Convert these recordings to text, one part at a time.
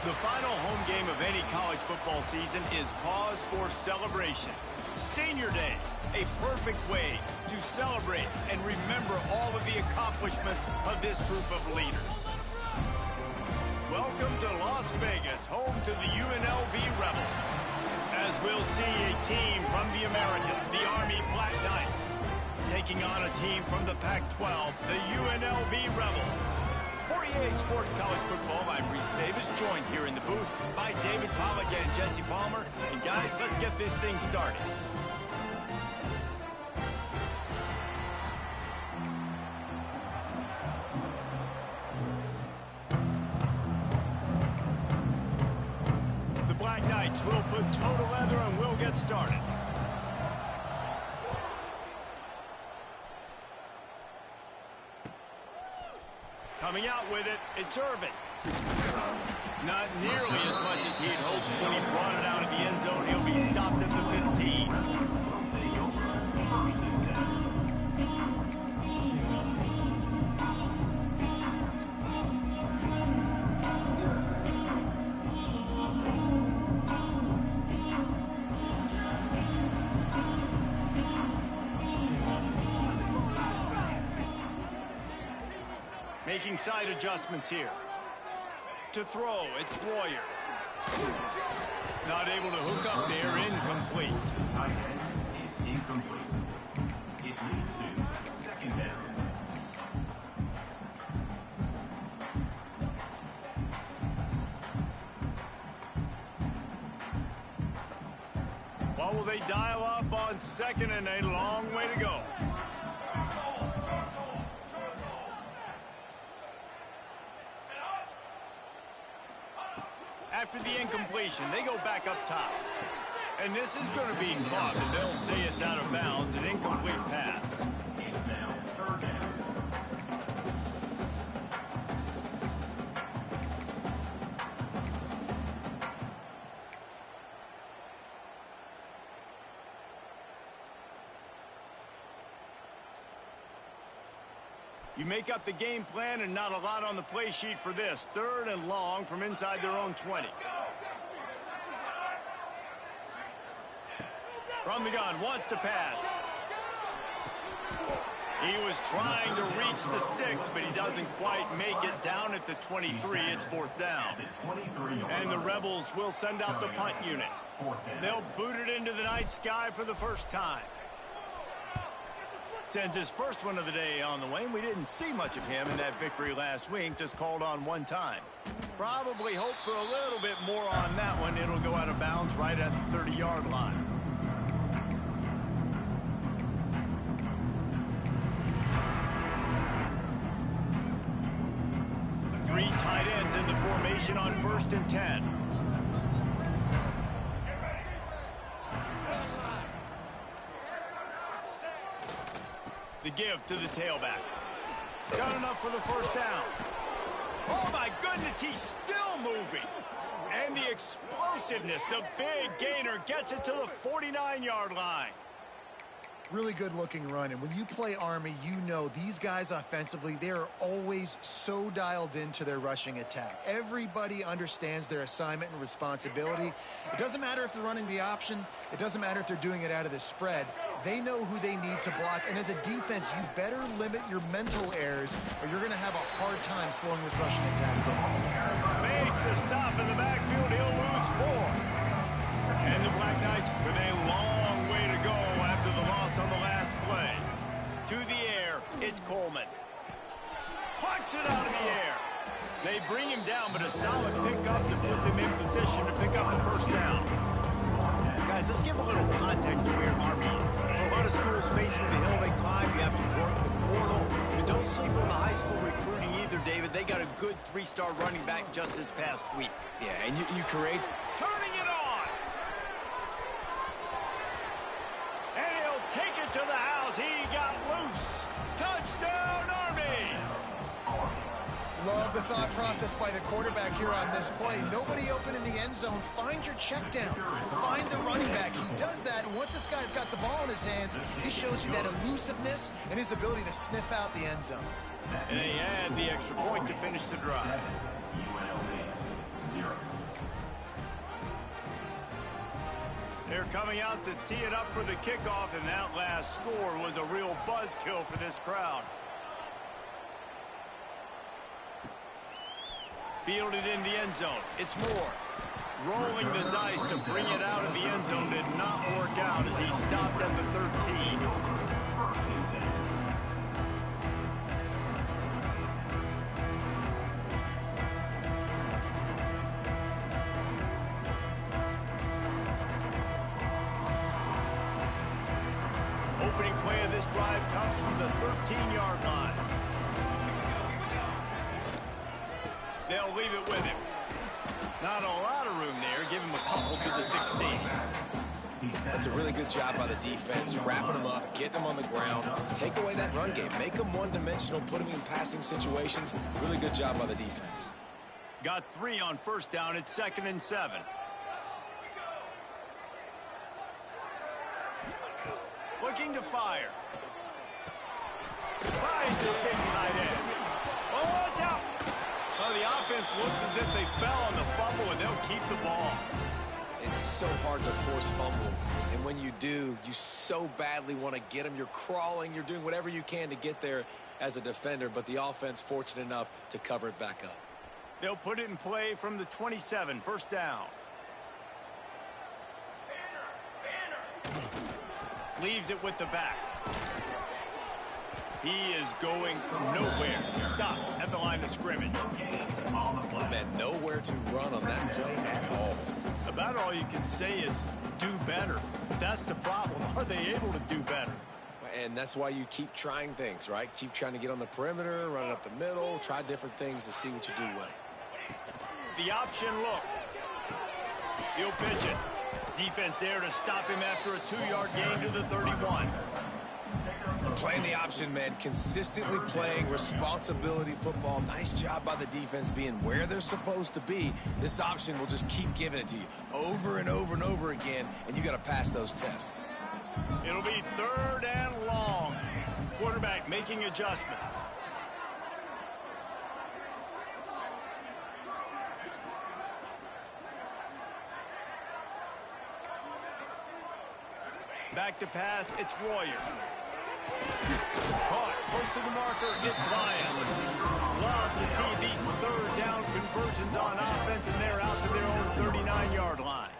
The final home game of any college football season is cause for celebration. Senior Day, a perfect way to celebrate and remember all of the accomplishments of this group of leaders. Welcome to Las Vegas, home to the UNLV Rebels. As we'll see a team from the American, the Army Black Knights, taking on a team from the Pac-12, the UNLV Rebels. For EA Sports College Football, I'm Reese Davis, joined here in the booth by David Pollack and Jesse Palmer. And guys, let's get this thing started. The Black Knights will put total leather and we'll get started. Coming out with it, it's Irvin. Not nearly as much as he'd hoped when he brought it out of the end zone. He'll be stopped at the 15. Making side adjustments here. To throw, it's Royer. Not able to hook up there, incomplete. Tight end is incomplete. It leads to second down. What will they dial up on second and a long way to go? After the incompletion, they go back up top. And this is going to be caught, and they'll say it's out of bounds, an incomplete pass. It's now third down. You make up the game plan and not a lot on the play sheet for this. Third and long from inside their own 20. From the gun, wants to pass. He was trying to reach the sticks, but he doesn't quite make it down at the 23. It's fourth down. And the Rebels will send out the punt unit. They'll boot it into the night sky for the first time. Sends his first one of the day on the way. We didn't see much of him in that victory last week, just called on one time. Probably hope for a little bit more on that one. It'll go out of bounds right at the 30-yard line. Three tight ends in the formation on 1st and 10. The give to the tailback. Got enough for the first down. Oh my goodness, he's still moving. And the explosiveness, the big gainer gets it to the 49-yard line. Really good looking run, and when you play Army, you know these guys offensively, they are always so dialed into their rushing attack. Everybody understands their assignment and responsibility. It doesn't matter if they're running the option. It doesn't matter if they're doing it out of the spread. They know who they need to block, and as a defense, you better limit your mental errors or you're going to have a hard time slowing this rushing attack down. Makes a stop in the backfield. He'll lose 4. And the Black Knights with a long way to go after the loss on the last play. To the air, it's Coleman. Punts it out of the air. They bring him down, but a solid pickup to put them in position to pick up the first down. Guys, let's give a little context to where Army is. For a lot of schools facing the hill they climb, you have to work the portal. But don't sleep on the high school recruiting either, David. They got a good 3-star running back just this past week. Yeah, and you create... Turning it on! And he'll take it to the house. He got loose. Touchdown, Army! Love the thought process by the quarterback here on this play. Nobody open in the end zone. Find your check down. Find the running back. He does that, and once this guy's got the ball in his hands, he shows you that elusiveness and his ability to sniff out the end zone. And they add the extra point to finish the drive. UNLV 0. They're coming out to tee it up for the kickoff, and that last score was a real buzzkill for this crowd. Fielded in the end zone. It's Moore. Rolling the dice to bring it out of the end zone did not work out as he stopped at the 13. Opening play of this drive comes from the 13-yard line. They'll leave it with him. Not a lot of room there. Give him a couple to the 16. That's a really good job by the defense, wrapping them up, getting them on the ground. Take away that run game. Make them one-dimensional, put them in passing situations. Really good job by the defense. Got 3 on first down. It's 2nd and 7. Looking to fire. Finds his big tight end. Oh, it's out. Well, the offense looks as if they fell on the fumble, and they'll keep the ball. It's so hard to force fumbles, and when you do, you so badly want to get them. You're crawling, you're doing whatever you can to get there as a defender, but the offense fortunate enough to cover it back up. They'll put it in play from the 27, first down. Leaves it with the back. He is going nowhere. Stopped at the line of scrimmage. Man, nowhere to run on that play at all. About all you can say is do better. That's the problem. Are they able to do better? And that's why you keep trying things, right? Keep trying to get on the perimeter, run it up the middle, try different things to see what you do well. The option look. He'll pitch it. Defense there to stop him after a 2-yard gain to the 31. Playing the option, man. Consistently playing responsibility football. Nice job by the defense being where they're supposed to be. This option will just keep giving it to you over and over and over again, and you got to pass those tests. It'll be 3rd and long. Quarterback making adjustments. Back to pass, it's Royer. Caught, close to the marker, it's Lions. Love to see these 3rd down conversions on offense, and they're out to their own 39-yard line.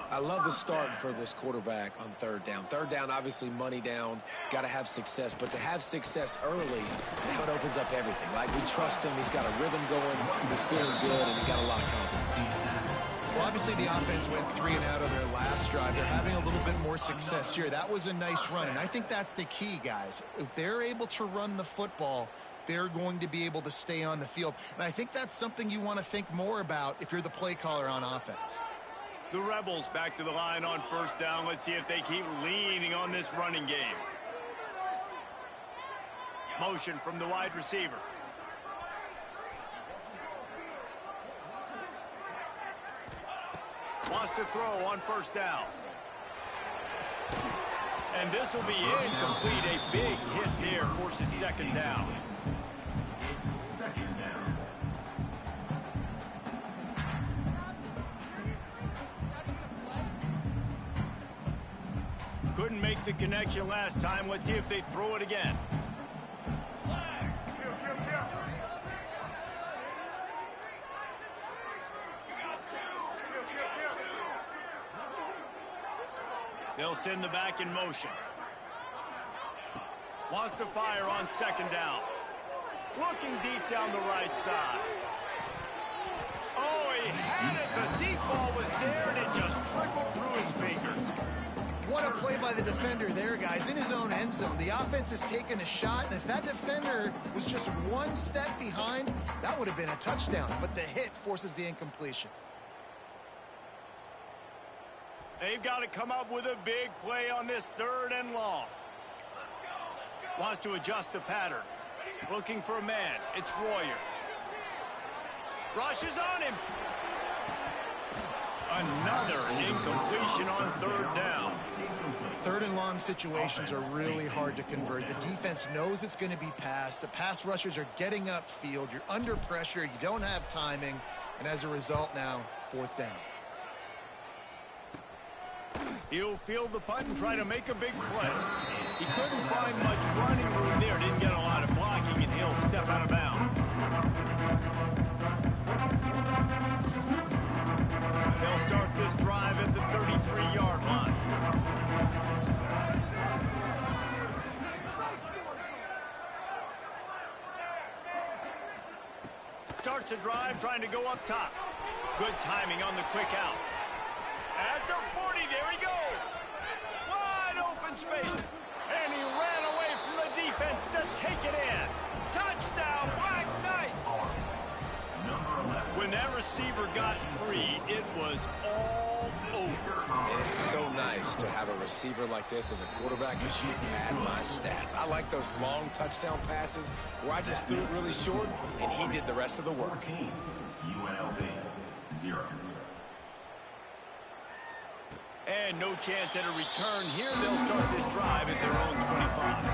I love the start for this quarterback on 3rd down. 3rd down, obviously money down, got to have success. But to have success early, now it opens up everything. Like, we trust him, he's got a rhythm going, he's feeling good, and he got a lot of confidence. Well, obviously the offense went 3 and out on their last drive. They're having a little bit more success here. That was a nice run, and I think that's the key, guys. If they're able to run the football, they're going to be able to stay on the field. And I think that's something you want to think more about if you're the play caller on offense. The Rebels back to the line on first down. Let's see if they keep leaning on this running game. Motion from the wide receiver. Wants to throw on first down. And this will be incomplete. A big hit there forces 2nd down. It's 2nd down. Couldn't make the connection last time. Let's see if they throw it again. They'll send the back in motion. Wants to fire on 2nd down. Looking deep down the right side. Oh, he had it. The deep ball was there, and it just trickled through his fingers. What a play by the defender there, guys, in his own end zone. The offense has taken a shot, and if that defender was just 1 step behind, that would have been a touchdown. But the hit forces the incompletion. They've got to come up with a big play on this 3rd and long. Wants to adjust the pattern. Looking for a man. It's Royer. Rushes on him. Another incompletion on 3rd down. 3rd and long situations are really hard to convert. The defense knows it's going to be passed. The pass rushers are getting upfield. You're under pressure. You don't have timing. And as a result now, 4th down. He'll field the punt and try to make a big play. He couldn't find much running room there. Didn't get a lot of blocking, and he'll step out of bounds. They'll start this drive at the 33-yard line. Starts a drive trying to go up top. Good timing on the quick out. At the 40, there he goes. Wide open space. And he ran away from the defense to take it in. Touchdown, Black Knights. When that receiver got free, it was all over. And it's so nice to have a receiver like this as a quarterback. You should add my stats. I like those long touchdown passes where I just threw it really short, and he did the rest of the work. UNLV 0. And no chance at a return here. They'll start this drive at their own 25.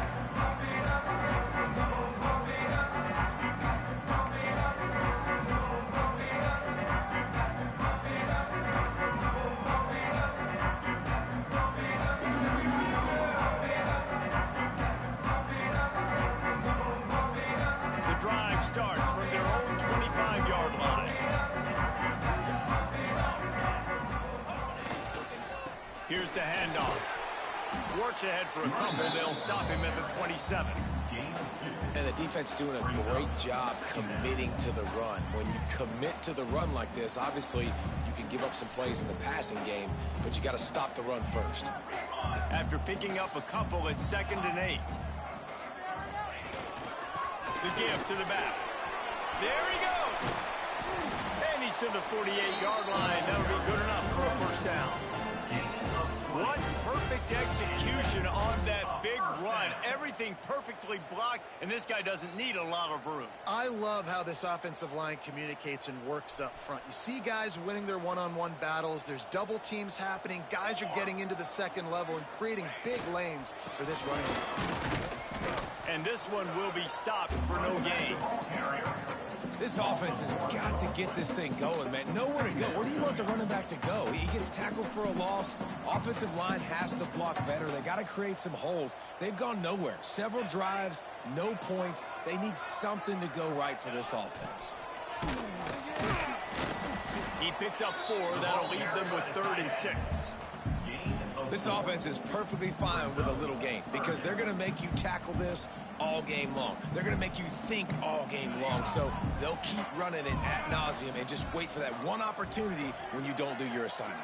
The drive starts from their own 25-yard line. Here's the handoff. Works ahead for a couple. They'll stop him at the 27. And the defense doing a great job committing to the run. When you commit to the run like this, obviously you can give up some plays in the passing game, but you got to stop the run first. After picking up a couple at 2nd and 8. The give to the back. There he goes. And he's to the 48-yard line. That'll be good enough for a first down. What perfect execution on that big run. Everything perfectly blocked, and this guy doesn't need a lot of room. I love how this offensive line communicates and works up front. You see guys winning their one-on-one battles. There's double teams happening. Guys are getting into the second level and creating big lanes for this running game. And this one will be stopped for no gain. This offense has got to get this thing going, man. Nowhere to go. Where do you want the running back to go? He gets tackled for a loss. Offensive line has to block better. They got to create some holes. They've gone nowhere. Several drives, no points. They need something to go right for this offense. He picks up 4. That'll leave them with 3rd and 6. This offense is perfectly fine with a little gain because they're going to make you tackle this all game long. They're going to make you think all game long. So they'll keep running it ad nauseum and just wait for that one opportunity when you don't do your assignment.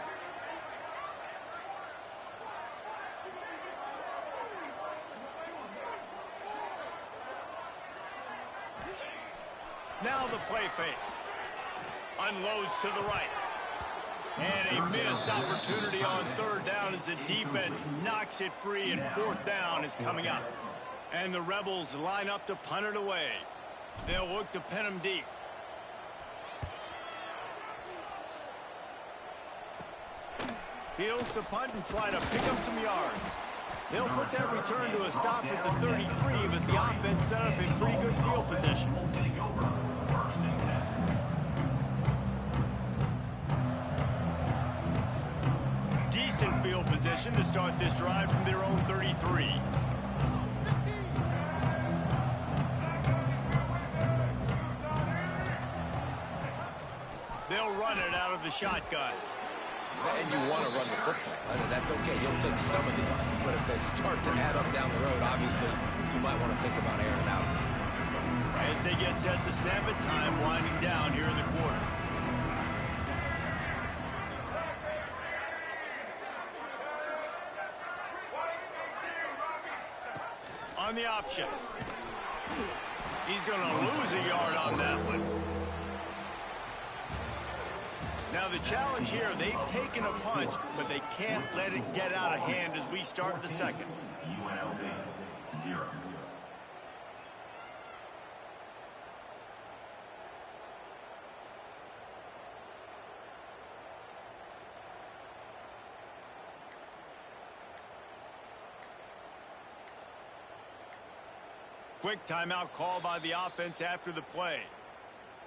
Now the play fake. Unloads to the right. And a missed opportunity on 3rd down as the defense knocks it free, and 4th down is coming up. And the Rebels line up to punt it away. They'll look to pin him deep. Fields to punt and try to pick up some yards. They'll put that return to a stop at the 33, but the offense set up in pretty good field position. Decent field position to start this drive from their own 33. They'll run it out of the shotgun. And you want to run the football. I mean, that's okay. You'll take some of these. But if they start to add up down the road, obviously, you might want to think about airing it out. As they get set to snap it, time winding down here in the quarter. On the option. He's going to lose a yard on that one. Now the challenge here, they've taken a punch, but they can't let it get out of hand as we start the second. UNLV 0. Quick timeout call by the offense after the play.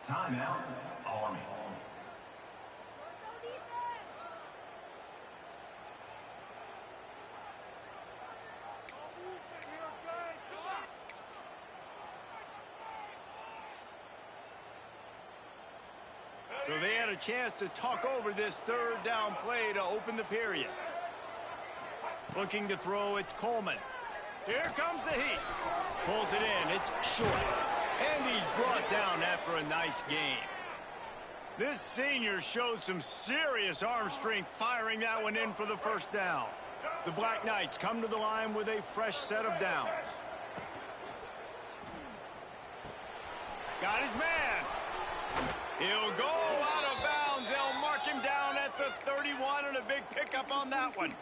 Timeout, Army. So they had a chance to talk over this third down play to open the period. Looking to throw, it's Coleman. Here comes the heat. Pulls it in, it's short. And he's brought down after a nice gain. This senior shows some serious arm strength firing that one in for the first down. The Black Knights come to the line with a fresh set of downs. Got his man. He'll go out of bounds. They'll mark him down at the 31 and a big pickup on that one.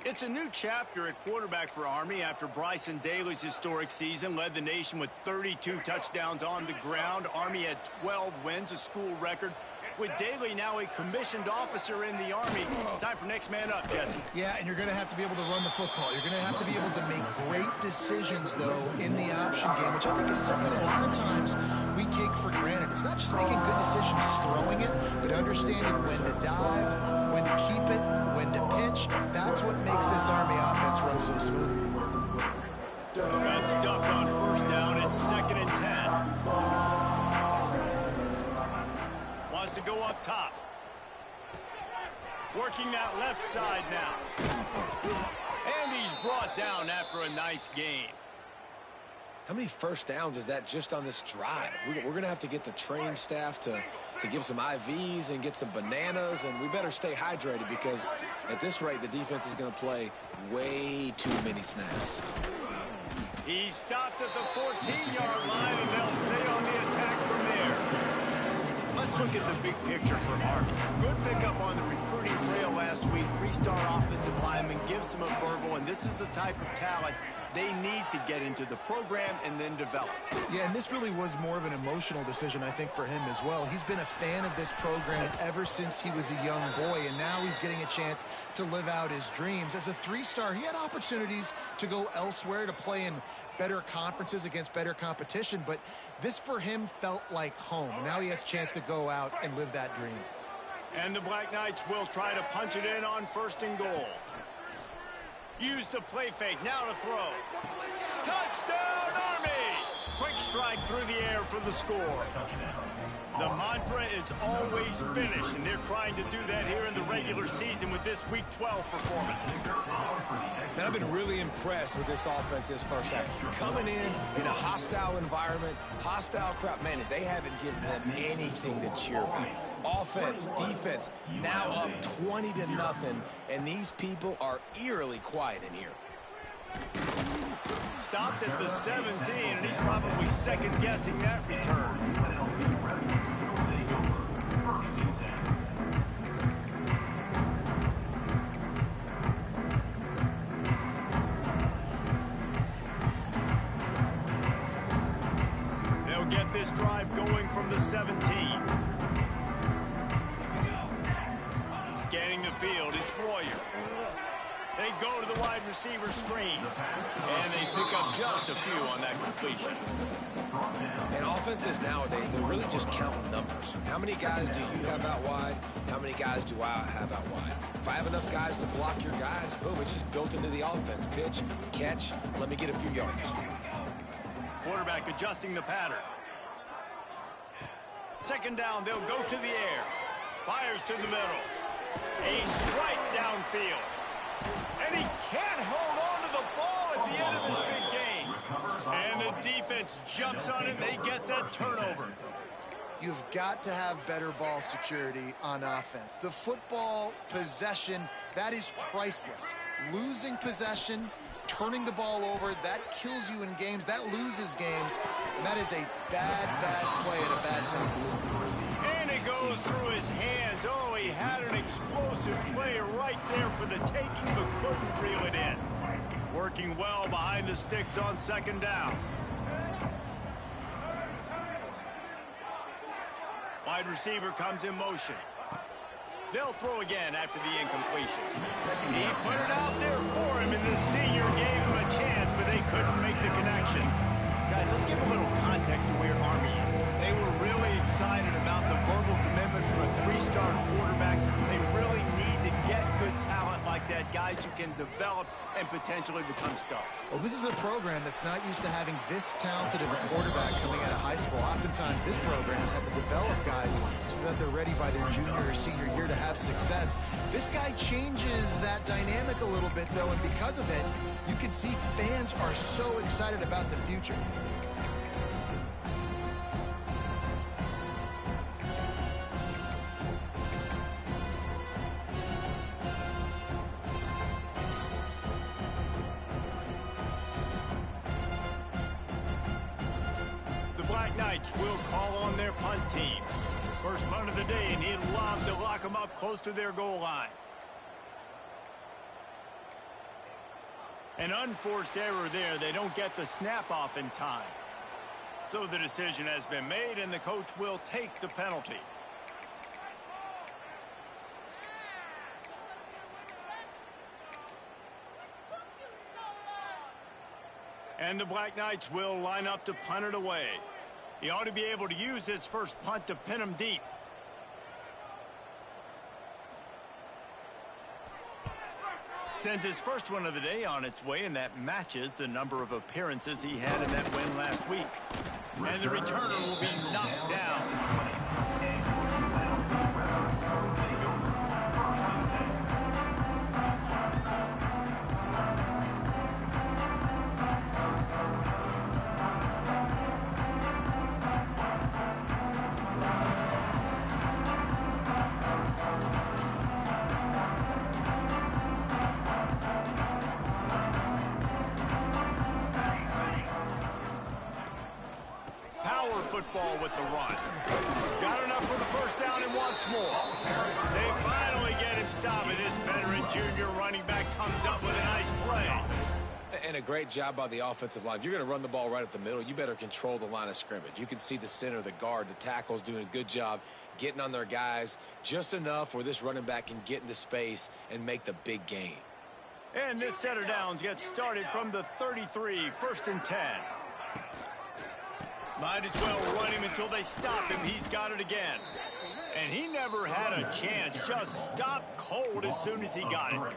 It's a new chapter at quarterback for Army after Bryson Daly's historic season led the nation with 32 touchdowns on the ground. Army had 12 wins, a school record. With Daly now a commissioned officer in the Army. Time for next man up, Jesse. Yeah, and you're going to have to be able to run the football. You're going to have to be able to make great decisions, though, in the option game, which I think is something a lot of times we take for granted. It's not just making good decisions throwing it, but understanding when to dive, when to keep it, when to pitch. That's what makes this Army offense run so smoothly. Got stuffed on first down. It's 2nd and 10. Wants to go up top. Working that left side now. And he's brought down after a nice gain. How many first downs is that just on this drive? We're going to have to get the trained staff to give some IVs and get some bananas, and we better stay hydrated because at this rate, the defense is going to play way too many snaps. He's stopped at the 14-yard line, and they'll stay on the attack from there. Let's look at the big picture for Army. Good pickup on the recruiting trail last week. 3-star offensive lineman gives them a verbal, and this is the type of talent they need to get into the program and then develop. Yeah, and this really was more of an emotional decision, I think, for him as well. He's been a fan of this program ever since he was a young boy, and now he's getting a chance to live out his dreams. As a 3-star, he had opportunities to go elsewhere, to play in better conferences against better competition, but this for him felt like home. Now he has a chance to go out and live that dream. And the Black Knights will try to punch it in on 1st and goal. Use the play fake, now to throw. Touchdown, Army! Quick strike through the air for the score. The mantra is always finish, and they're trying to do that here in the regular season with this Week 12 performance. Man, I've been really impressed with this offense this first half. Coming in a hostile environment, hostile crowd, man, they haven't given them anything to cheer about. Offense, defense, now up 20-0, and these people are eerily quiet in here. Stopped at the 17, and he's probably second-guessing that return. They'll get this drive going from the 17. Scanning the field, it's Royer. They go to the wide receiver screen, and they pick up just a few on that completion. And offenses nowadays, they're really just counting numbers. How many guys do you have out wide? How many guys do I have out wide? If I have enough guys to block your guys, boom, it's just built into the offense. Pitch, catch, let me get a few yards. Quarterback adjusting the pattern. 2nd down, they'll go to the air. Fires to the middle. A strike downfield. And he can't hold on to the ball at the end of this big game. And the defense jumps on it. They get that turnover. You've got to have better ball security on offense. The football possession, that is priceless. Losing possession, turning the ball over, that kills you in games. That loses games. And that is a bad, bad play at a bad time. And it goes through his hands. Oh, he had an explosive play right there for the taking, but couldn't reel it in. Working well behind the sticks on 2nd down. Wide receiver comes in motion. They'll throw again after the incompletion. He put it out there for him, and the senior gave him a chance, but they couldn't make the connection. Guys, let's give a little context to where Army is. They were really excited about the verbal commitment from a 3-star quarterback. They really need to get good talent like that, guys who can develop and potentially become stars. Well, this is a program that's not used to having this talented of a quarterback coming out of high school. Oftentimes, this program has had to develop guys so that they're ready by their junior or senior year to have success. This guy changes that dynamic a little bit, though, and because of it, you can see fans are so excited about the future. Black Knights will call on their punt team. First punt of the day, and he'd love to lock them up close to their goal line. An unforced error there. They don't get the snap off in time. So the decision has been made, and the coach will take the penalty. And the Black Knights will line up to punt it away. He ought to be able to use his first punt to pin him deep. Sends his first one of the day on its way, and that matches the number of appearances he had in that win last week. And the returner will be knocked down. Football with the run. Got enough for the first down and wants more. They finally get him stopped, and this veteran junior running back comes up with a nice play. And a great job by the offensive line. If you're going to run the ball right up the middle, you better control the line of scrimmage. You can see the center, the guard, the tackles doing a good job getting on their guys just enough where this running back can get into space and make the big gain. And this set of downs gets started from the 33, 1st and 10. Might as well run him until they stop him. He's got it again. And he never had a chance. Just stopped cold as soon as he got it.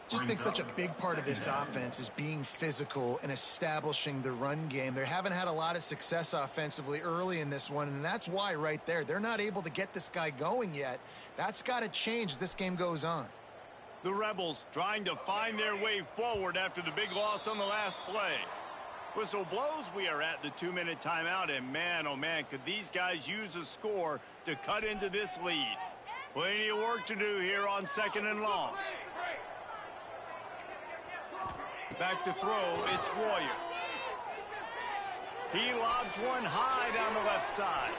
Just think such a big part of this offense is being physical and establishing the run game. They haven't had a lot of success offensively early in this one, and that's why right there. They're not able to get this guy going yet. That's got to change as this game goes on. The Rebels trying to find their way forward after the big loss on the last play. Whistle blows, we are at the 2-minute timeout, and man, oh man, could these guys use a score to cut into this lead. Plenty of work to do here on 2nd and long. Back to throw, it's Warrior. He lobs one high down the left side.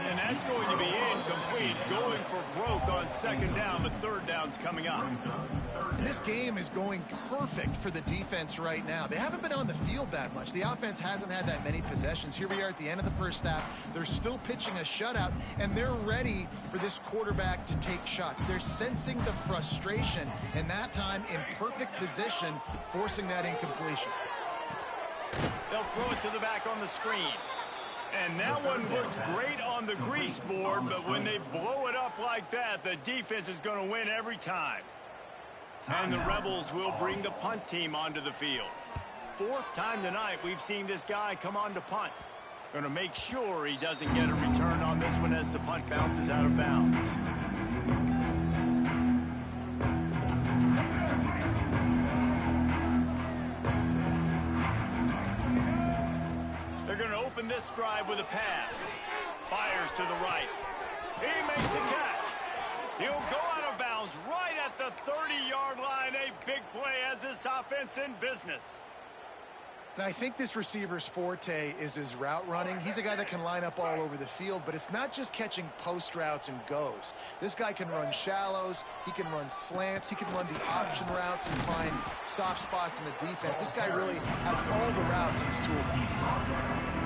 And that's going to be incomplete, going for broke on 2nd down, but 3rd down's coming up. This game is going perfect for the defense right now. They haven't been on the field that much. The offense hasn't had that many possessions. Here we are at the end of the first half. They're still pitching a shutout, and they're ready for this quarterback to take shots. They're sensing the frustration, and that time in perfect position, forcing that incompletion. They'll throw it to the back on the screen. And that one looked great on the grease board, but when they blow it up like that, the defense is going to win every time. And the Rebels will bring the punt team onto the field. 4th time tonight we've seen this guy come on to punt. Going to make sure he doesn't get a return on this one as the punt bounces out of bounds. They're going to open this drive with a pass. Fires to the right. He makes a catch. He'll go out of bounds right at the 30-yard line. A big play as this offense in business. And I think this receiver's forte is his route running. He's a guy that can line up all over the field, but it's not just catching post routes and goes. This guy can run shallows, he can run slants, he can run the option routes and find soft spots in the defense. This guy really has all the routes in his toolbox.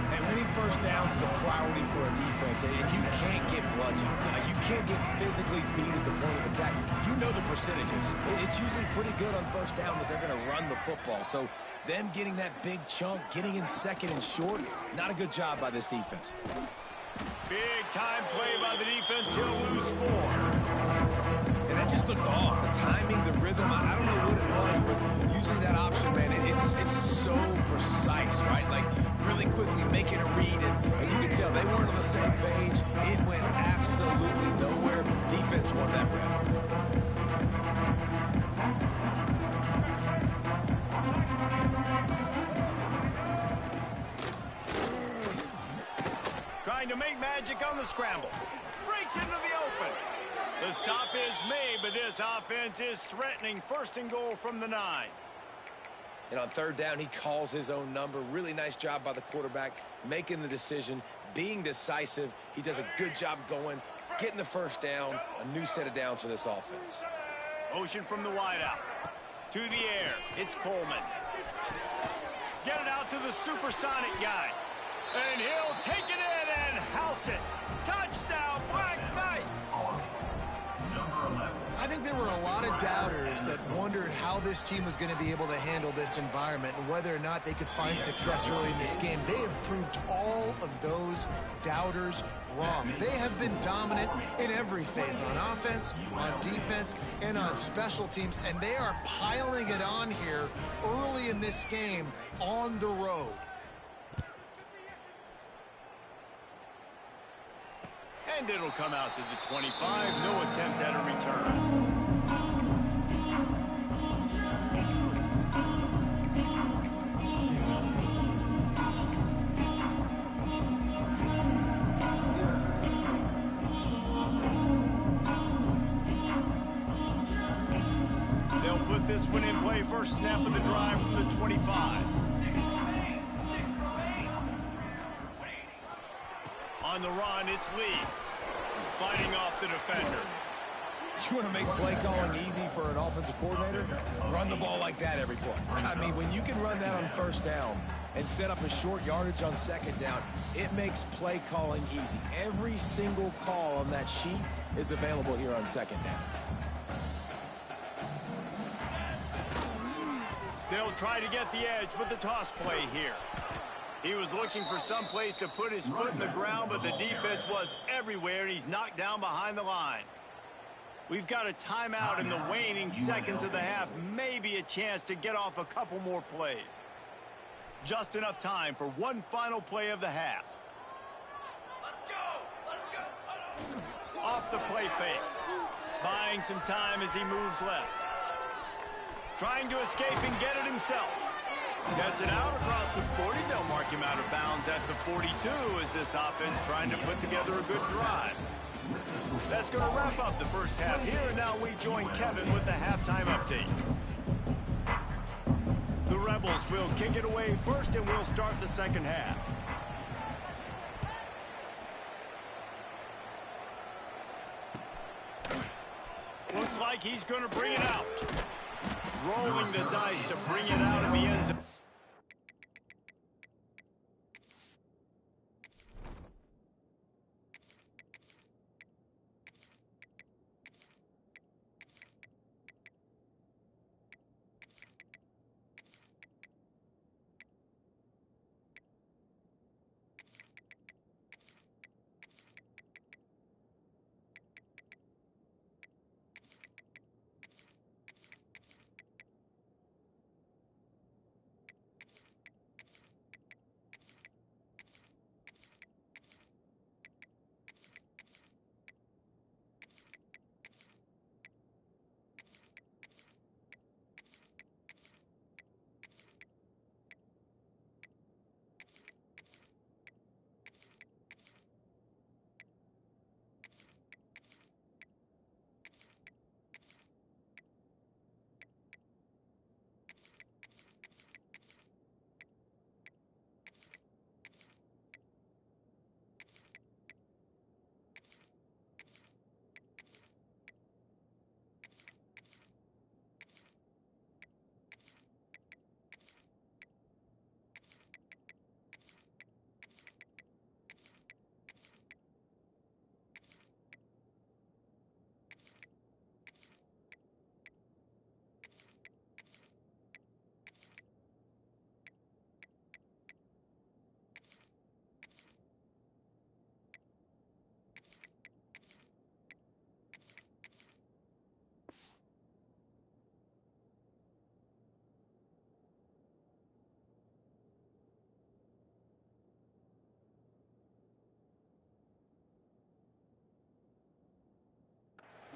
And winning first downs is a priority for a defense, and you can't get bludgeoned. You can't get physically beat at the point of attack. You know the percentages. It's usually pretty good on first down that they're going to run the football. So them getting that big chunk, getting in 2nd and short, not a good job by this defense. Big time play by the defense. He'll lose 4. And that just looked off. The timing, the rhythm, I don't know what it was, but using that option, man, it's so precise, right? Like, really quickly making a read, and you can tell they weren't on the same page. It went absolutely nowhere. Defense won that round. Trying to make magic on the scramble. Breaks into the open. The stop is made, but this offense is threatening. First and goal from the 9. And on third down, he calls his own number. Really nice job by the quarterback, making the decision, being decisive. He does a good job going, getting the first down, a new set of downs for this offense. Motion from the wideout. To the air, it's Coleman. Get it out to the supersonic guy. And he'll take it in and house it. Touchdown, Black Knights! I think there were a lot of doubters that wondered how this team was going to be able to handle this environment and whether or not they could find success early in this game. They have proved all of those doubters wrong. They have been dominant in every phase, on offense, on defense, and on special teams, and they are piling it on here early in this game on the road. And it'll come out to the 25. No attempt at a return. They'll put this one in play. First snap of the drive from the 25. On the run, it's Lee. Fighting off the defender. You want to make play calling easy for an offensive coordinator? Run the ball like that every play. I mean, when you can run that on first down and set up a short yardage on second down, it makes play calling easy. Every single call on that sheet is available here on second down. They'll try to get the edge with the toss play here. He was looking for some place to put his foot in the ground, but the defense was everywhere, and he's knocked down behind the line. We've got a timeout in the waning seconds of the half. Maybe a chance to get off a couple more plays. Just enough time for one final play of the half. Let's go! Off the play fake. Buying some time as he moves left. Trying to escape and get it himself. Gets it out across the 40. They'll mark him out of bounds at the 42 as this offense trying to put together a good drive. That's going to wrap up the first half here, and now we join Kevin with the halftime update. The Rebels will kick it away first, and we'll start the second half. Looks like he's going to bring it out. Rolling the dice to bring it out in the end zone.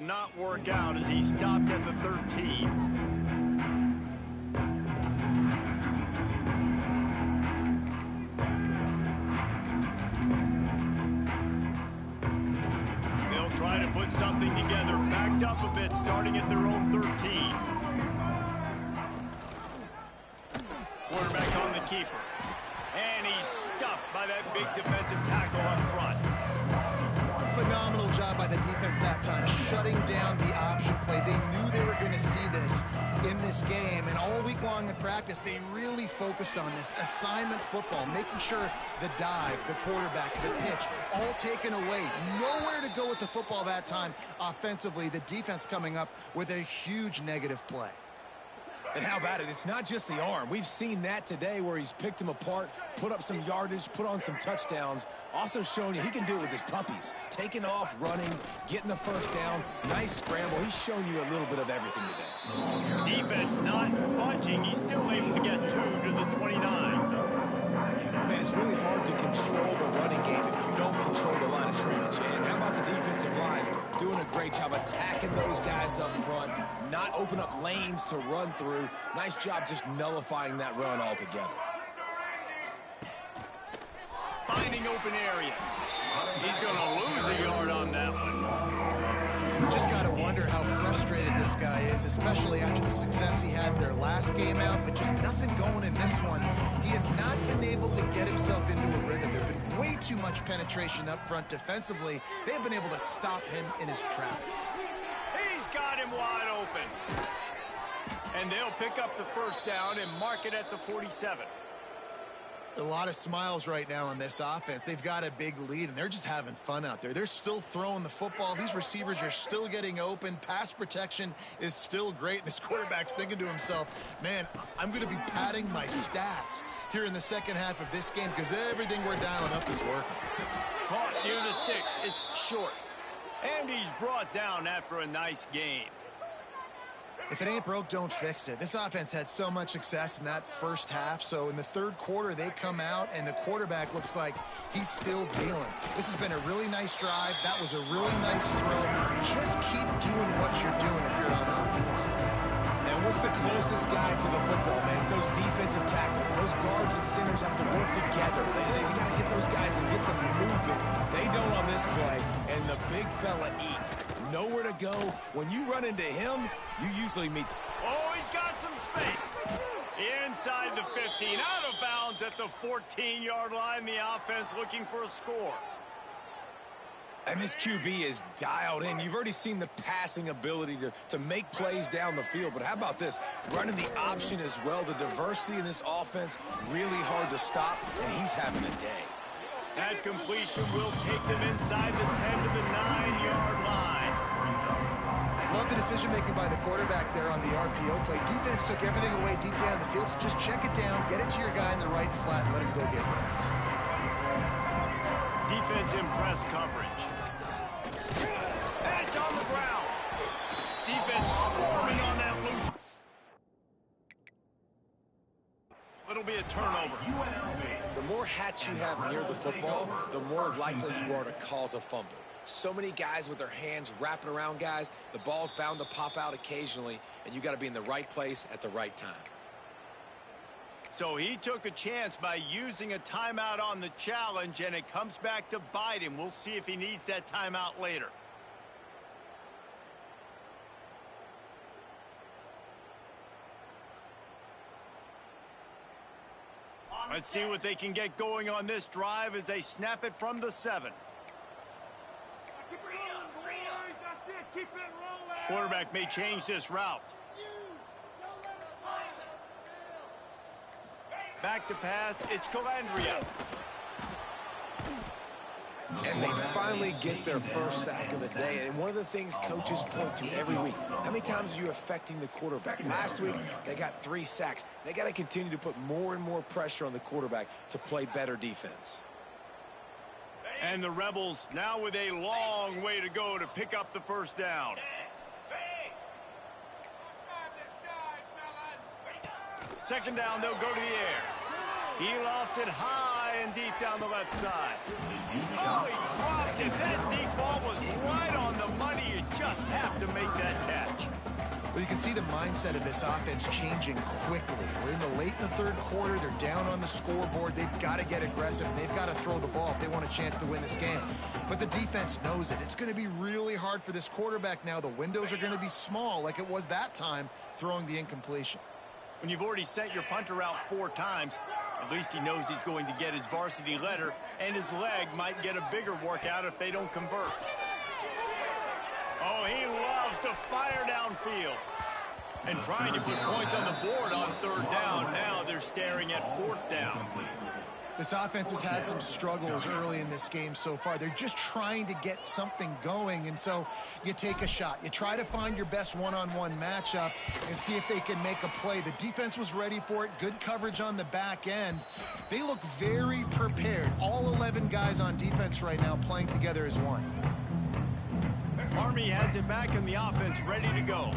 not work out as he stopped at the 13. Try to put something together, backed up a bit, starting at their own 13. Quarterback on the keeper. And he's stuffed by that big defensive tackle up front. Phenomenal job by the defense that time, shutting down the option play. They knew they were going to see this in this game, and all week long in practice, they really focused on this assignment football, making sure the dive, the quarterback, the pitch, all taken away. Nowhere to go with the football that time offensively. The defense coming up with a huge negative play. And how about it? It's not just the arm. We've seen that today where he's picked him apart, put up some yardage, put on some touchdowns. Also showing you he can do it with his puppies. Taking off, running, getting the first down. Nice scramble. He's shown you a little bit of everything today. Defense not budging. He's still able to get 2 to the 29. Man, it's really hard to control the running game if you don't control the line of scrimmage. And how about the defensive line doing a great job attacking those guys up front, not open up lanes to run through. Nice job just nullifying that run altogether. Finding open areas. He's going to lose a yard on that one. You just got to wonder how frustrated this guy is, especially after the success he had their last game out, but just nothing going in this one. He has not been able to get himself into a rhythm. There's been way too much penetration up front defensively. They've been able to stop him in his tracks. He's got him wide open. And they'll pick up the first down and mark it at the 47. A lot of smiles right now on this offense. They've got a big lead, and they're just having fun out there. They're still throwing the football. These receivers are still getting open. Pass protection is still great. This quarterback's thinking to himself, man, I'm going to be padding my stats here in the second half of this game because everything we're dialing up is working. Caught near the sticks. It's short. And he's brought down after a nice game. If it ain't broke, don't fix it. This offense had so much success in that first half, so in the third quarter, they come out, and the quarterback looks like he's still dealing. This has been a really nice drive. That was a really nice throw. Just keep doing what you're doing if you're on offense. And what's the closest guy to the football, man? It's those defensive tackles. Those guards and centers have to work together. They got to get those guys and get some movement. They don't on this play, and the big fella eats. Nowhere to go. When you run into him, you usually meet. Oh, he's got some space. Inside the 15, out of bounds at the 14-yard line. The offense looking for a score. And this QB is dialed in. You've already seen the passing ability to make plays down the field. But how about this? Running the option as well. The diversity in this offense, really hard to stop, and he's having a day. That completion will take them inside the 10 to the 9-yard line. Love the decision-making by the quarterback there on the RPO play. Defense took everything away deep down the field, so just check it down, get it to your guy in the right flat, and let him go get yards. Defense in press coverage. And it's on the ground. Defense swarming on that loose. It'll be a turnover. The more hats you have near the football, the more likely you are to cause a fumble. So many guys with their hands wrapping around guys, the ball's bound to pop out occasionally, and you got to be in the right place at the right time. So he took a chance by using a timeout on the challenge, and it comes back to bite him. We'll see if he needs that timeout later. Let's see what they can get going on this drive as they snap it from the 7. Quarterback may change this route. Back to pass, it's Calandria. And they finally get their first sack of the day. And one of the things coaches point to every week, how many times are you affecting the quarterback? Last week, they got 3 sacks. They got to continue to put more and more pressure on the quarterback to play better defense. And the Rebels now with a long way to go to pick up the first down. Second down, they'll go to the air. He lofts it high and deep down the left side. Oh, he dropped it. That deep ball was right on the money. It just have to make that catch. Well, you can see the mindset of this offense changing quickly. We're in the late in the third quarter. They're down on the scoreboard. They've got to get aggressive, and they've got to throw the ball if they want a chance to win this game. But the defense knows it. It's going to be really hard for this quarterback now. The windows are going to be small like it was that time throwing the incompletion. When you've already sent your punter out 4 times, at least he knows he's going to get his varsity letter, and his leg might get a bigger workout if they don't convert. Oh, he loves to fire downfield. And trying to put points on the board on 3rd down. Now they're staring at 4th down. This offense has had some struggles early in this game so far. They're just trying to get something going, and so you take a shot. You try to find your best one-on-one matchup and see if they can make a play. The defense was ready for it. Good coverage on the back end. They look very prepared. All 11 guys on defense right now playing together as one. Army has it back in the offense, ready to go.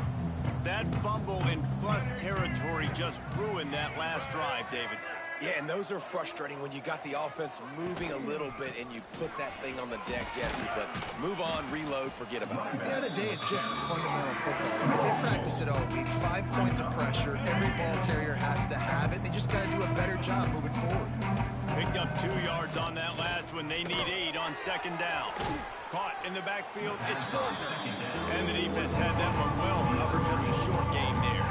That fumble in plus territory just ruined that last drive, David. Yeah, and those are frustrating when you got the offense moving a little bit and you put that thing on the deck, Jesse. But move on, reload, forget about it. At the end of the day, it's just fundamental football. Right? They practice it all week. 5 points of pressure. Every ball carrier has to have it. They just got to do a better job moving forward. Picked up 2 yards on that last one. They need 8 on 2nd down. Caught in the backfield, it's Fulton. And the defense had that one well covered, just a short game there.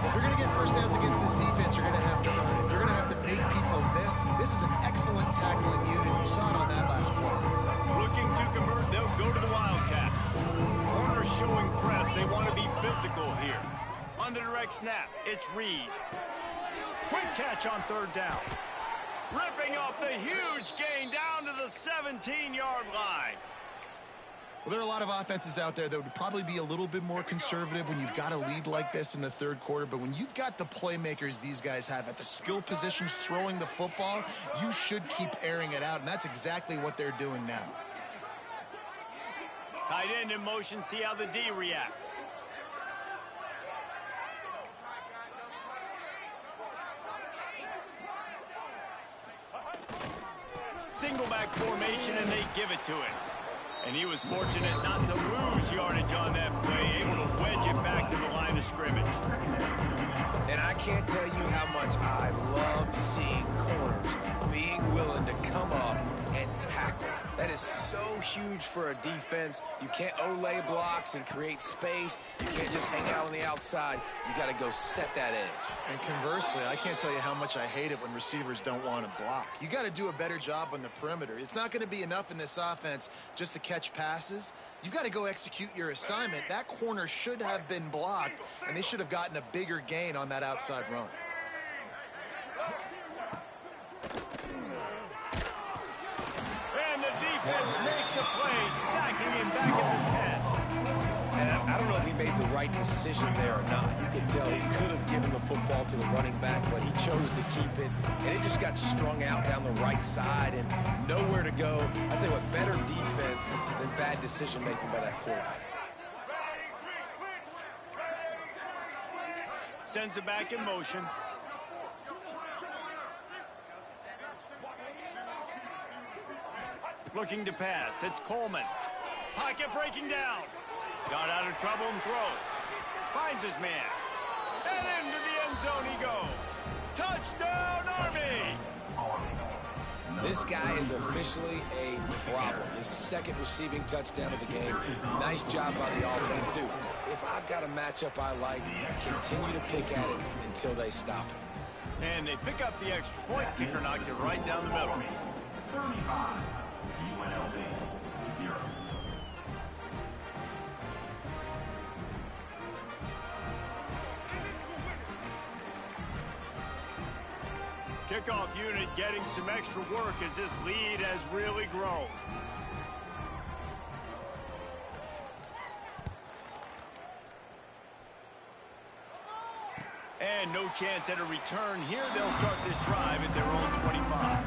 If you're going to get first downs against this defense, you're going to have to earn it. You're going to have to make people miss. This is an excellent tackling unit. You saw it on that last play. Looking to convert, they'll go to the Wildcat. Corner showing press. They want to be physical here. On the direct snap, it's Reed. Quick catch on 3rd down. Ripping off the huge gain down to the 17-yard line. Well, there are a lot of offenses out there that would probably be a little bit more conservative when you've got a lead like this in the 3rd quarter. But when you've got the playmakers these guys have at the skill positions throwing the football, you should keep airing it out. And that's exactly what they're doing now. Tight end in motion, see how the D reacts. Single back formation, and they give it to him. And he was fortunate not to lose yardage on that play, able to wedge it back to the line of scrimmage. And I can't tell you how much I love seeing corners being willing to come up and tackle. That is so huge for a defense. You can't olay blocks and create space. You can't just hang out on the outside. You got to go set that edge. And conversely, I can't tell you how much I hate it when receivers don't want to block. You got to do a better job on the perimeter. It's not going to be enough in this offense just to catch passes. You've got to go execute your assignment. That corner should have been blocked, and they should have gotten a bigger gain on that outside run. And the defense makes a play, sacking him back at the 10. And I don't know if he made the right decision there or not. You could tell he could have given the football to the running back, but he chose to keep it. And it just got strung out down the right side and nowhere to go. I'll tell you what, better defense than bad decision-making by that quarterback. Sends it back in motion. Looking to pass. It's Coleman. Pocket breaking down. Got out of trouble and throws. Finds his man. And into the end zone he goes. Touchdown, Army! This guy is officially a problem. His 2nd receiving touchdown of the game. Nice job by the offense. Dude, if I've got a matchup I like, continue to pick at it until they stop it. And they pick up the extra point. Kicker knocked it right down the middle. 35. UNLV 0. Kickoff unit getting some extra work as this lead has really grown. And no chance at a return here. They'll start this drive at their own 25.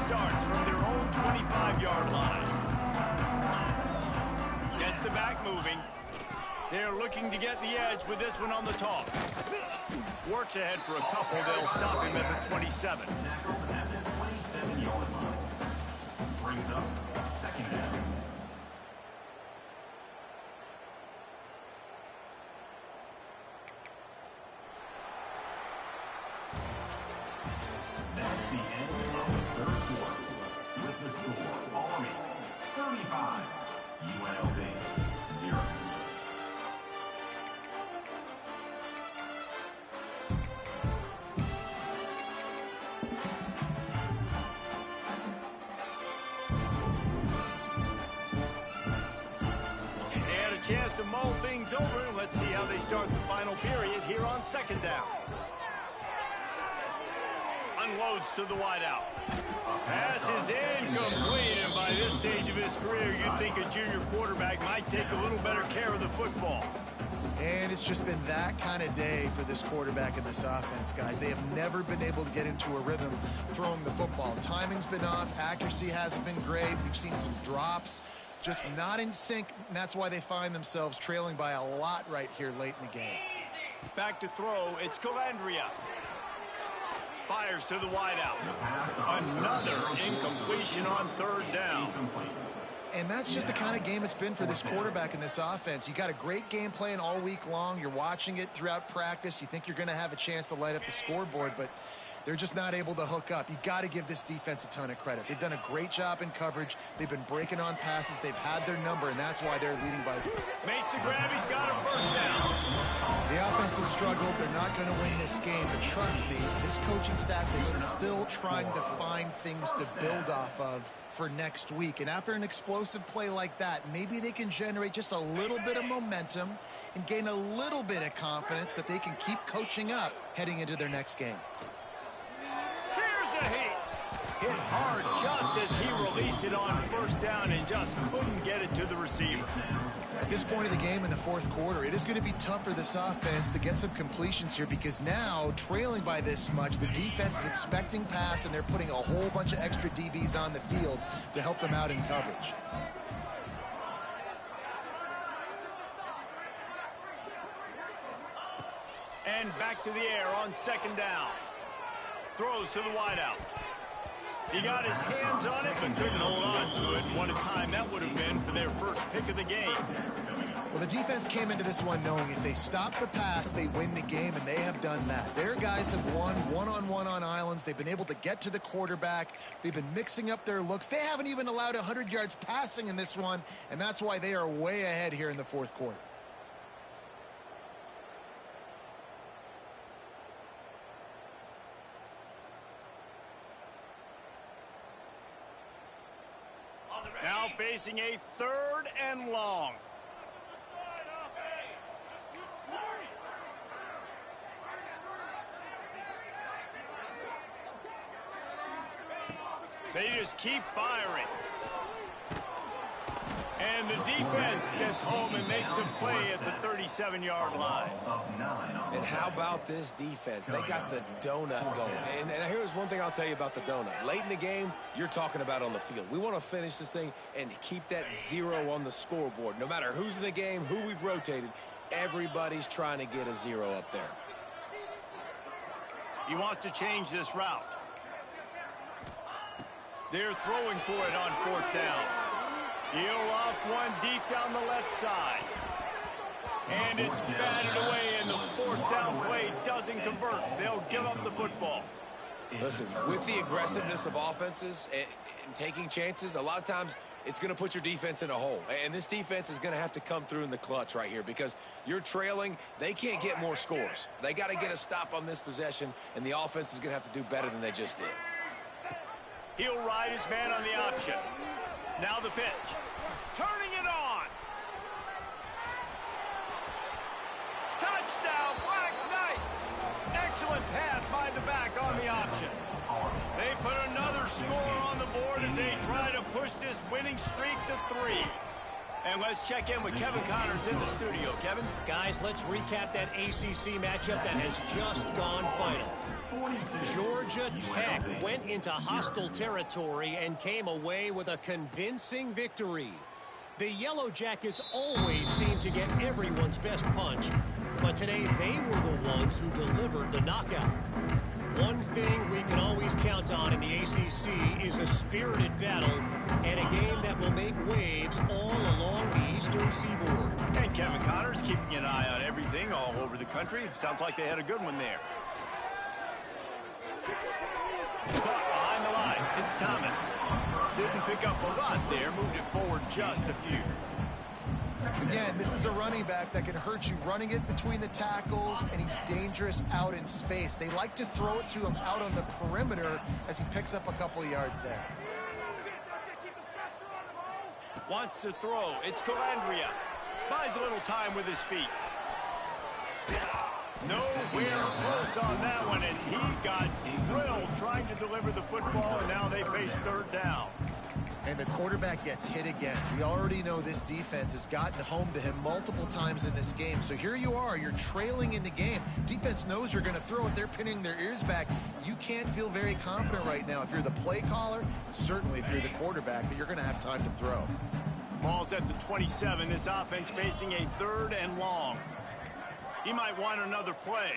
Starts from their own 25-yard line. Gets the back moving. They're looking looking to get the edge with this one on the toss. Works ahead for a couple. They'll stop him at the 27. Tackle at the 27-yard line. Brings up second down. That's the end of the third quarter. With the score, Army 35, UNLV 0. Chance to mull things over. Let's see how they start the final period here on second down. Unloads to the wideout. Pass is incomplete, and by this stage of his career, you'd think a junior quarterback might take a little better care of the football. And it's just been that kind of day for this quarterback in this offense, guys. They have never been able to get into a rhythm throwing the football. Timing's been off. Accuracy hasn't been great. We've seen some drops. Just not in sync, and that's why they find themselves trailing by a lot right here late in the game. Back to throw, it's Calandria. Fires to the wideout. Another incompletion on third down. And that's just the kind of game it's been for this quarterback in this offense. You got a great game plan all week long. You're watching it throughout practice. You think you're going to have a chance to light up the scoreboard, but they're just not able to hook up. You got to give this defense a ton of credit. They've done a great job in coverage. They've been breaking on passes. They've had their number, and that's why they're leading by. Makes the grab. He's got a first down. The offense has struggled. They're not going to win this game, but trust me, this coaching staff is still trying to find things to build off of for next week. And after an explosive play like that, maybe they can generate just a little bit of momentum and gain a little bit of confidence that they can keep coaching up heading into their next game. Hit hard just as he released it on first down and just couldn't get it to the receiver. At this point of the game in the fourth quarter, it is going to be tough for this offense to get some completions here because now, trailing by this much, the defense is expecting pass and they're putting a whole bunch of extra DBs on the field to help them out in coverage. And back to the air on second down. Throws to the wideout. He got his hands on it, but couldn't hold on to it. What a time that would have been for their first pick of the game. Well, the defense came into this one knowing if they stop the pass, they win the game, and they have done that. Their guys have won one-on-one on islands. They've been able to get to the quarterback. They've been mixing up their looks. They haven't even allowed 100 yards passing in this one, and that's why they are way ahead here in the fourth quarter. Now facing a third and long. They just keep firing. And the defense gets home and makes a play at the 37-yard line. And how about this defense? They got the donut going. And here's one thing I'll tell you about the donut. Late in the game, you're talking about on the field. We want to finish this thing and keep that 0 on the scoreboard. No matter who's in the game, who we've rotated, everybody's trying to get a 0 up there. He wants to change this route. They're throwing for it on fourth down. He'll off one deep down the left side. And it's batted away, and the fourth down play doesn't convert. They'll give up the football. Listen, with the aggressiveness of offenses and taking chances, a lot of times it's going to put your defense in a hole. And this defense is going to have to come through in the clutch right here because you're trailing. They can't get more scores. They got to get a stop on this possession, and the offense is going to have to do better than they just did. He'll ride his man on the option. Now the pitch. Turning it on. Touchdown, Black Knights. Excellent pass by the back on the option. They put another score on the board as they try to push this winning streak to 3. And let's check in with Kevin Connors in the studio. Kevin? Guys, let's recap that ACC matchup that has just gone final. Georgia Tech went into hostile territory and came away with a convincing victory. The Yellow Jackets always seem to get everyone's best punch, but today they were the ones who delivered the knockout. One thing we can always count on in the ACC is a spirited battle and a game that will make waves all along the Eastern Seaboard. And Kevin Connor's keeping an eye on everything all over the country. Sounds like they had a good one there. Caught behind the line. It's Thomas. Didn't pick up a lot there. Moved it forward just a few. Again, this is a running back that can hurt you running it between the tackles, and he's dangerous out in space. They like to throw it to him out on the perimeter as he picks up a couple of yards there. Wants to throw. It's Calandria. Buys a little time with his feet. Nowhere close on that one as he got drilled trying to deliver the football, and now they face third down. And the quarterback gets hit again. We already know this defense has gotten home to him multiple times in this game. So here you are, you're trailing in the game. Defense knows you're going to throw it. They're pinning their ears back. You can't feel very confident right now if you're the play caller, certainly if you're the quarterback, that you're going to have time to throw. Ball's at the 27. This offense facing a third and long. He might want another play.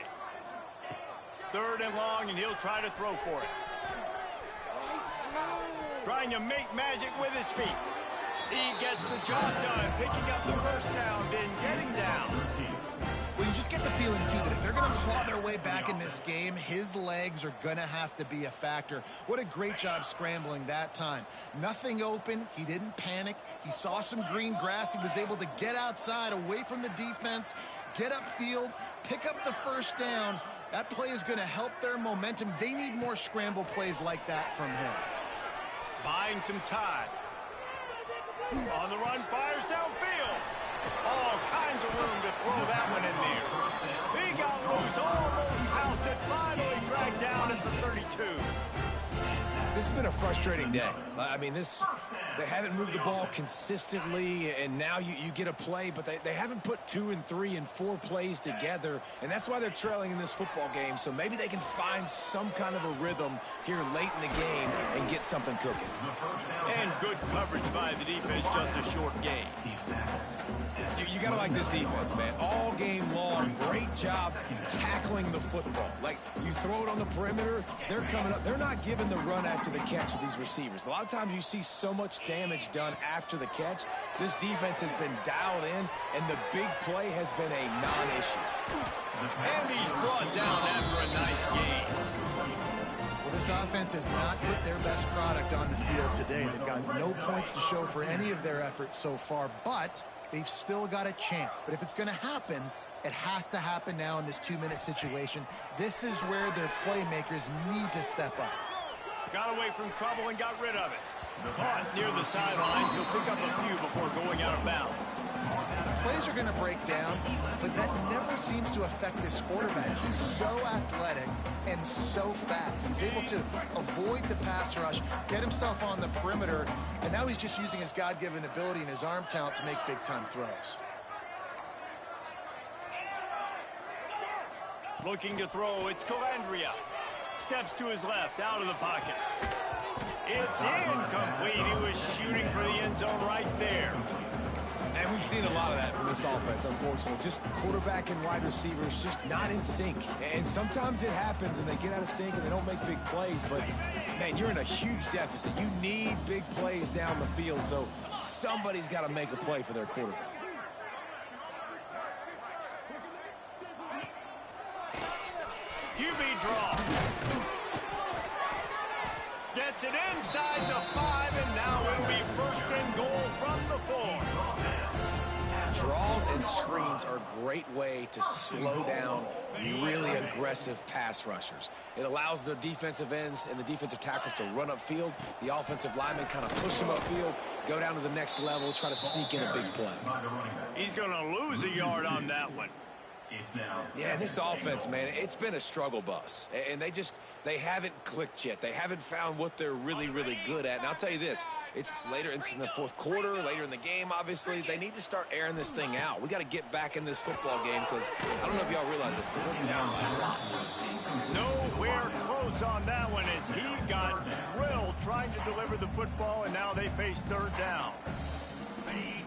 Third and long, and he'll try to throw for it. Trying to make magic with his feet. He gets the job done, picking up the first down, then getting down. Well, you just get the feeling, too, that if they're going to claw their way back in this game, his legs are going to have to be a factor. What a great job scrambling that time. Nothing open. He didn't panic. He saw some green grass. He was able to get outside, away from the defense, get upfield, pick up the first down. That play is going to help their momentum. They need more scramble plays like that from him. Buying some time. On the run, fires downfield. All kinds of room to throw that one in there. He got loose, almost housed it, finally dragged down at the 32. This has been a frustrating day. I mean, they haven't moved the ball consistently, and now you get a play, but they haven't put 2 and 3 and 4 plays together, and that's why they're trailing in this football game. So maybe they can find some kind of a rhythm here late in the game and get something cooking. And good coverage by the defense, just a short game. You got to like this defense, man. All game long, great job tackling the football. Like, you throw it on the perimeter, they're coming up. They're not giving the run after the catch to these receivers. A lot of times you see so much damage done after the catch. This defense has been dialed in, and the big play has been a non-issue. And he's brought down after a nice game. Well, this offense has not put their best product on the field today. They've got no points to show for any of their efforts so far, but they've still got a chance. But if it's going to happen, it has to happen now in this 2-minute situation. This is where their playmakers need to step up. Got away from trouble and got rid of it. Caught near the sidelines. He'll pick up a few before going out of bounds. Plays are going to break down, but that never seems to affect this quarterback. He's so athletic and so fast. He's able to avoid the pass rush, get himself on the perimeter, and now he's just using his God-given ability and his arm talent to make big-time throws. Looking to throw, it's Calandria. Steps to his left, out of the pocket. It's incomplete. He was shooting for the end zone right there. And we've seen a lot of that from this offense, unfortunately. Just quarterback and wide receivers just not in sync. And sometimes it happens and they get out of sync and they don't make big plays. But, man, you're in a huge deficit. You need big plays down the field, so somebody's got to make a play for their quarterback. QB draw. Gets it inside the 5, and now it'll be first and goal from the 4. Draws and screens are a great way to slow down really aggressive pass rushers. It allows the defensive ends and the defensive tackles to run upfield. The offensive linemen kind of push them upfield, go down to the next level, try to sneak in a big play. He's going to lose a yard on that one. Yeah, this offense, man, it's been a struggle bus. And they haven't clicked yet. They haven't found what they're really, really good at. And I'll tell you this, it's later in the fourth quarter, later in the game, obviously. They need to start airing this thing out. We got to get back in this football game because I don't know if y'all realize this, but we're down by a lot. Nowhere close on that one as he got drilled trying to deliver the football, and now they face third down.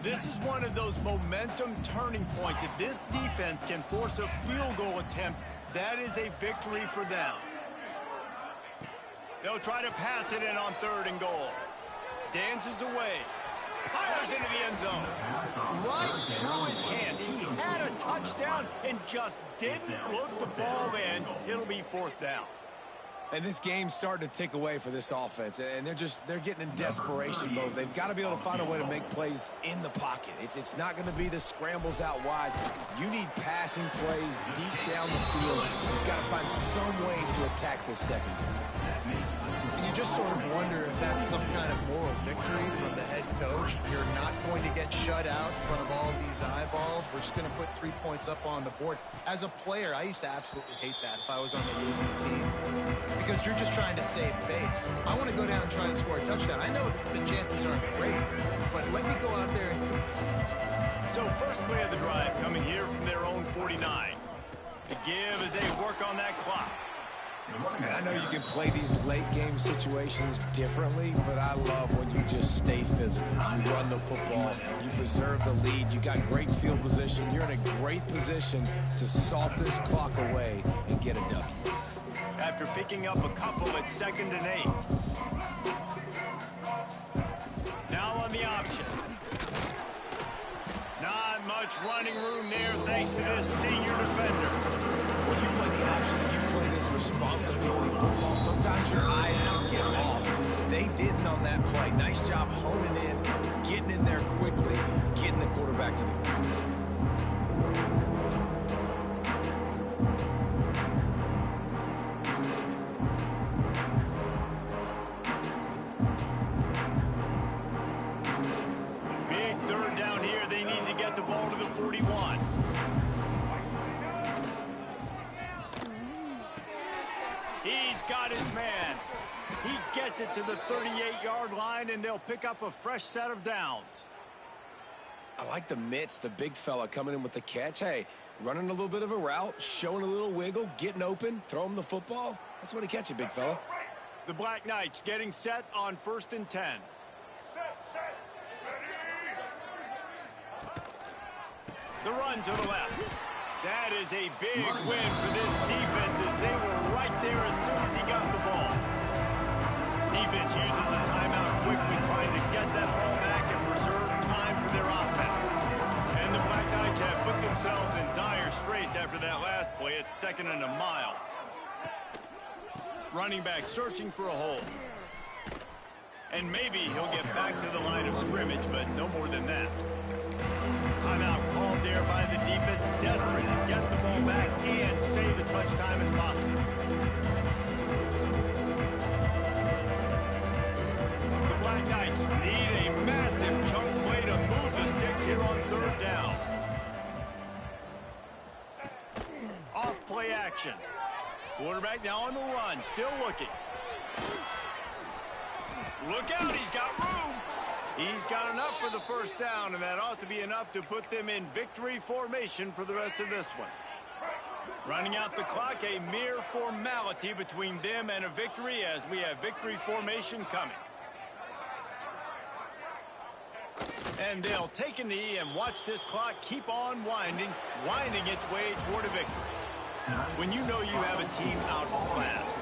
This is one of those momentum turning points. If this defense can force a field goal attempt, that is a victory for them. They'll try to pass it in on 3rd and goal. Dances away. Fires into the end zone. Right through his hands. He had a touchdown and just didn't look the ball in. It'll be 4th down. And this game's starting to tick away for this offense, and they're getting in desperation mode. They've got to be able to find a way to make plays in the pocket. It's not going to be the scrambles out wide. You need passing plays deep down the field. You've got to find some way to attack this secondary. And you just sort of wonder if that's some kind of moral victory from the head coach. You're not going to get shut out in front of all these eyeballs. We're just going to put 3 points up on the board. As a player, I used to absolutely hate that if I was on the losing team, because you're just trying to save face. I want to go down and try and score a touchdown. I know the chances aren't great, but let me go out there and compete. So first play of the drive coming here from their own 49. The give as they work on that clock. And I know you can play these late-game situations differently, but I love when you just stay physical. You run the football. You preserve the lead. You got great field position. You're in a great position to salt this clock away and get a W. After picking up a couple at 2nd and 8. Now on the option. Not much running room there thanks to this senior defender. When you play the option, you play this responsibility football. Sometimes your eyes can get lost. They didn't on that play. Nice job honing in, getting in there quickly, getting the quarterback to the ground. Big 3rd down here. They need to get the ball to the 41. He's got his man. He gets it to the 38-yard line, and they'll pick up a fresh set of downs. I like the mitts, the big fella coming in with the catch. Hey, running a little bit of a route, showing a little wiggle, getting open, throw him the football. That's what he catch it, big fella. The Black Knights getting set on 1st and 10. The run to the left. That is a big win for this defense as they were right there as soon as he got the ball. Defense uses a timeout quickly, trying to get that ball back and preserve time for their offense. And the Black Knights have put themselves in dire straits after that last play. It's 2nd and a mile. Running back searching for a hole. And maybe he'll get back to the line of scrimmage, but no more than that. Timeout called there by the defense, desperate to get the ball back and save as much time as possible. The Black Knights need a massive chunk play to move the sticks here on 3rd down. Off play action. Quarterback now on the run, still looking. Look out, he's got room. He's got enough for the 1st down, and that ought to be enough to put them in victory formation for the rest of this one. Running out the clock, a mere formality between them and a victory as we have victory formation coming. And they'll take a knee and watch this clock keep on winding its way toward a victory. When you know you have a team outclassed,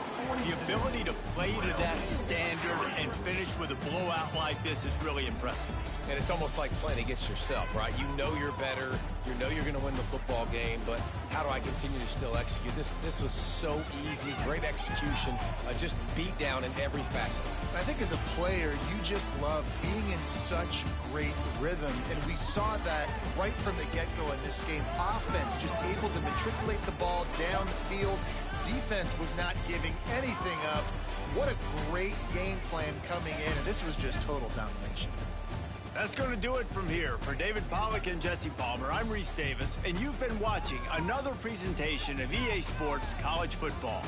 the ability to play to that standard and finish with a blowout like this is really impressive. And it's almost like playing against yourself, right? You know you're better. You know you're going to win the football game, but how do I continue to still execute? This was so easy, great execution, just beat down in every facet. I think as a player, you just love being in such great rhythm, and we saw that right from the get-go in this game. Offense just able to matriculate the ball down the field. Defense was not giving anything up. What a great game plan coming in, and this was just total domination. That's going to do it from here. For David Pollack and Jesse Palmer, I'm Reese Davis, and you've been watching another presentation of EA Sports College Football.